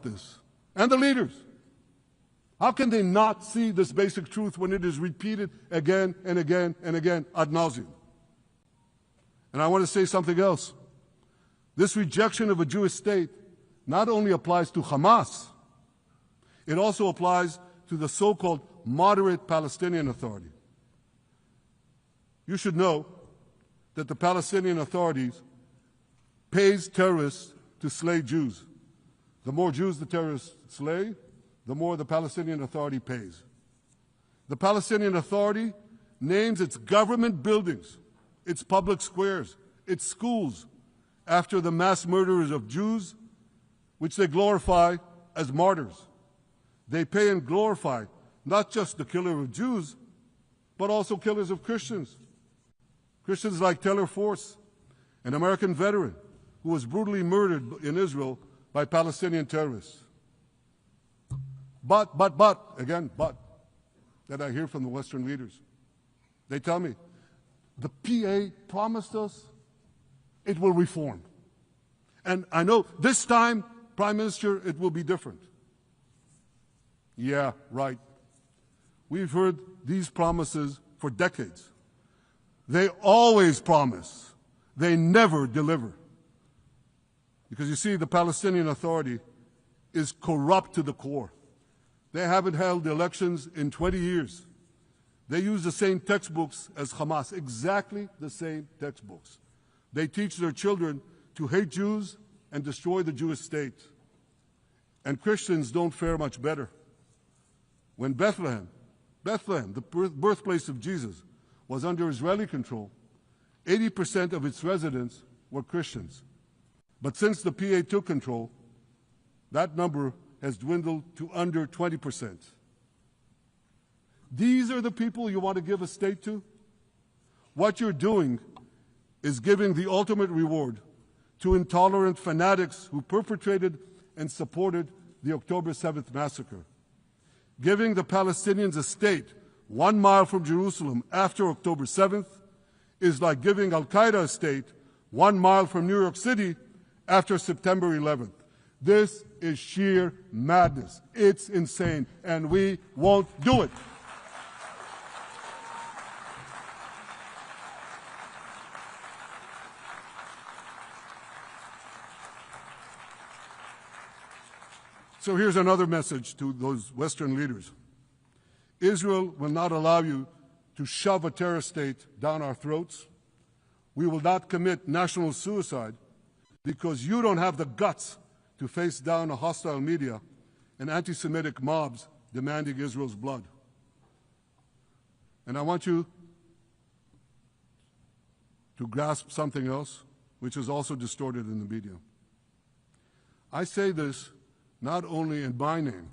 this, and the leaders. How can they not see this basic truth when it is repeated again and again and again ad nauseum? And I want to say something else. This rejection of a Jewish state not only applies to Hamas, it also applies to the so-called moderate Palestinian Authority. You should know that the Palestinian authorities pays terrorists to slay Jews. The more Jews the terrorists slay, the more the Palestinian Authority pays. The Palestinian Authority names its government buildings, its public squares, its schools, after the mass murderers of Jews, which they glorify as martyrs. They pay and glorify not just the killer of Jews, but also killers of Christians. Christians like Taylor Force, an American veteran who was brutally murdered in Israel by Palestinian terrorists. But, that I hear from the Western leaders. They tell me, the PA promised us it will reform. And I know this time, Prime Minister, it will be different. Yeah, right. We've heard these promises for decades. They always promise. They never deliver. Because you see, the Palestinian Authority is corrupt to the core. They haven't held elections in 20 years. They use the same textbooks as Hamas, exactly the same textbooks. They teach their children to hate Jews and destroy the Jewish state. And Christians don't fare much better. When Bethlehem, the birthplace of Jesus, was under Israeli control, 80% of its residents were Christians. But since the PA took control, that number has dwindled to under 20%. These are the people you want to give a state to? What you're doing is giving the ultimate reward to intolerant fanatics who perpetrated and supported the October 7th massacre. Giving the Palestinians a state 1 mile from Jerusalem after October 7th is like giving Al-Qaeda a state 1 mile from New York City after September 11th. This is sheer madness. It's insane, and we won't do it. So here's another message to those Western leaders. Israel will not allow you to shove a terror state down our throats. We will not commit national suicide because you don't have the guts to face down a hostile media and anti-Semitic mobs demanding Israel's blood. And I want you to grasp something else, which is also distorted in the media. I say this not only in my name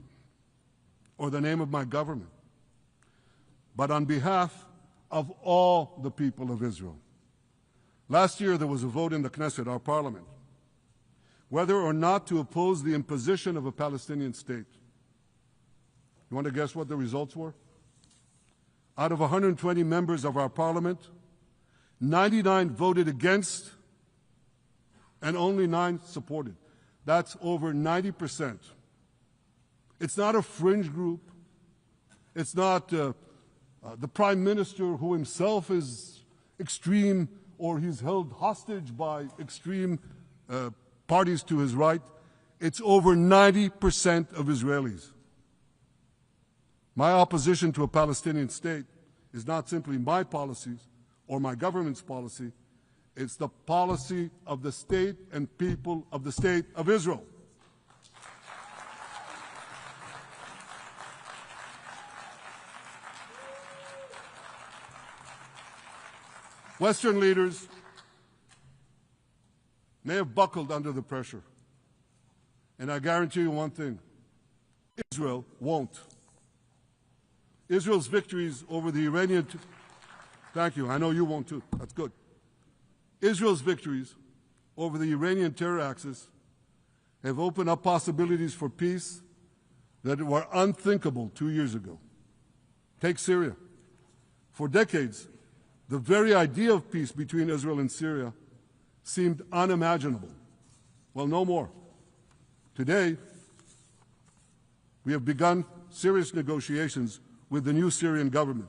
or the name of my government, but on behalf of all the people of Israel. Last year, there was a vote in the Knesset, our parliament, whether or not to oppose the imposition of a Palestinian state. You want to guess what the results were? Out of 120 members of our parliament, 99 voted against and only 9 supported. That's over 90%. It's not a fringe group. It's not the prime minister who himself is extreme or he's held hostage by extreme parties to his right. It's over 90% of Israelis. My opposition to a Palestinian state is not simply my policies or my government's policy. It's the policy of the state and people of the state of Israel. Western leaders may have buckled under the pressure. And I guarantee you one thing, Israel won't. Israel's victories over the Iranian... Thank you, I know you won't too, that's good. Israel's victories over the Iranian terror axis have opened up possibilities for peace that were unthinkable 2 years ago. Take Syria. For decades, the very idea of peace between Israel and Syria seemed unimaginable. Well, no more. Today, We have begun serious negotiations with the new Syrian government.